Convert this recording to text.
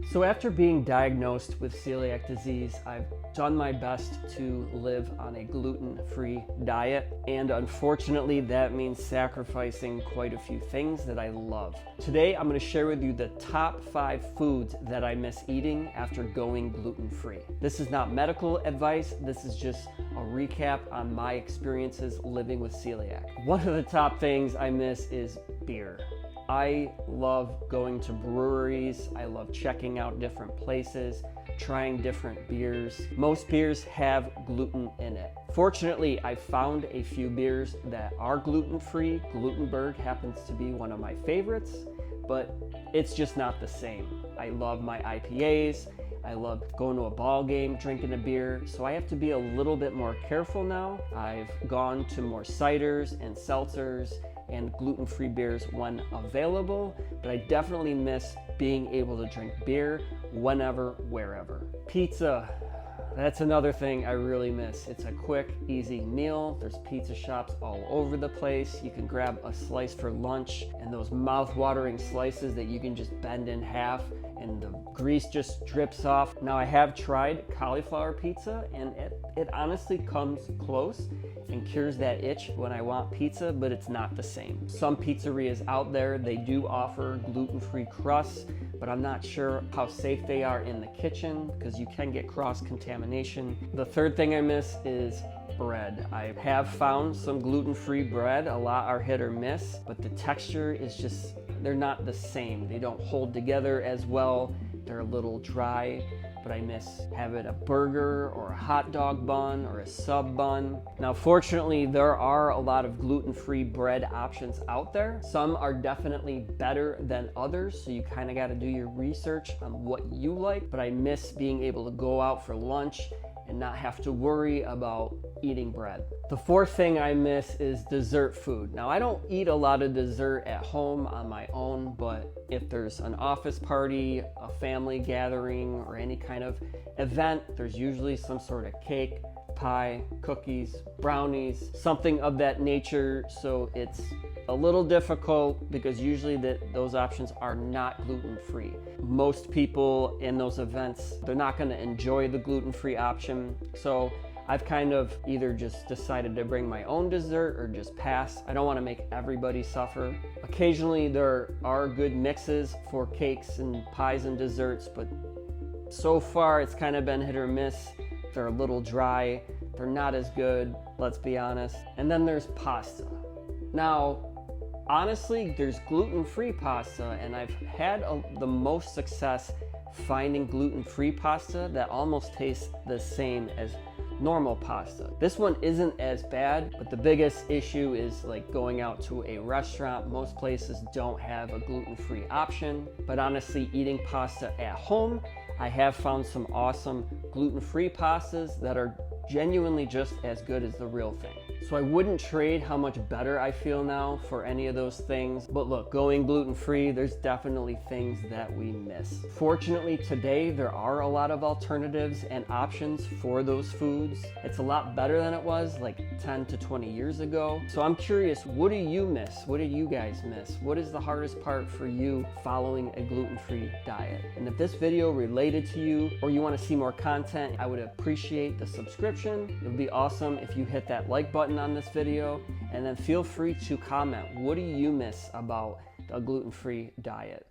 So after being diagnosed with celiac disease, I've done my best to live on a gluten-free diet, and unfortunately that means sacrificing quite a few things that I love. Today I'm going to share with you the top 5 foods that I miss eating after going gluten-free. This is not medical advice, this is just a recap on my experiences living with celiac. One of the top things I miss is beer. I love going to breweries, I love checking out different places, trying different beers. Most beers have gluten in it. Fortunately, I found a few beers that are gluten-free. Glutenberg happens to be one of my favorites, but it's just not the same. I love my IPAs, I love going to a ball game, drinking a beer, so I have to be a little bit more careful now. I've gone to more ciders and seltzers and gluten-free beers when available, but I definitely miss being able to drink beer whenever, wherever. Pizza, that's another thing I really miss. It's a quick, easy meal. There's pizza shops all over the place. You can grab a slice for lunch, and those mouth-watering slices that you can just bend in half and the grease just drips off. Now I have tried cauliflower pizza, and it honestly comes close and cures that itch when I want pizza, but it's not the same. Some pizzerias out there, they do offer gluten-free crusts, but I'm not sure how safe they are in the kitchen because you can get cross-contamination. The third thing I miss is bread. I have found some gluten-free bread. A lot are hit or miss, but the texture is just, they're not the same. They don't hold together as well. They're a little dry, but I miss having a burger or a hot dog bun or a sub bun. Now, fortunately, there are a lot of gluten-free bread options out there. Some are definitely better than others, so you kind of got to do your research on what you like, but I miss being able to go out for lunch and not have to worry about eating bread. The fourth thing I miss is dessert food. Now, I don't eat a lot of dessert at home on my own, but if there's an office party, a family gathering, or any kind of event, there's usually some sort of cake, pie, cookies, brownies, something of that nature. So it's a little difficult because usually those options are not gluten-free. Most people in those events, they're not going to enjoy the gluten-free option. So I've kind of either just decided to bring my own dessert or just pass. I don't want to make everybody suffer. Occasionally there are good mixes for cakes and pies and desserts, but so far it's kind of been hit or miss. They're a little dry, they're not as good, let's be honest. And then there's pasta. Now, honestly, there's gluten-free pasta, and I've had the most success finding gluten-free pasta that almost tastes the same as normal pasta. This one isn't as bad, but the biggest issue is like going out to a restaurant. Most places don't have a gluten-free option, but honestly, eating pasta at home, I have found some awesome gluten-free pastas that are genuinely just as good as the real thing. So I wouldn't trade how much better I feel now for any of those things. But look, going gluten-free, there's definitely things that we miss. Fortunately, today there are a lot of alternatives and options for those foods. It's a lot better than it was like 10 to 20 years ago. So I'm curious, what do you miss? What do you guys miss? What is the hardest part for you following a gluten-free diet? And if this video related to you or you want to see more content, I would appreciate the subscription. It would be awesome if you hit that like button on this video, and then feel free to comment. What do you miss about a gluten-free diet?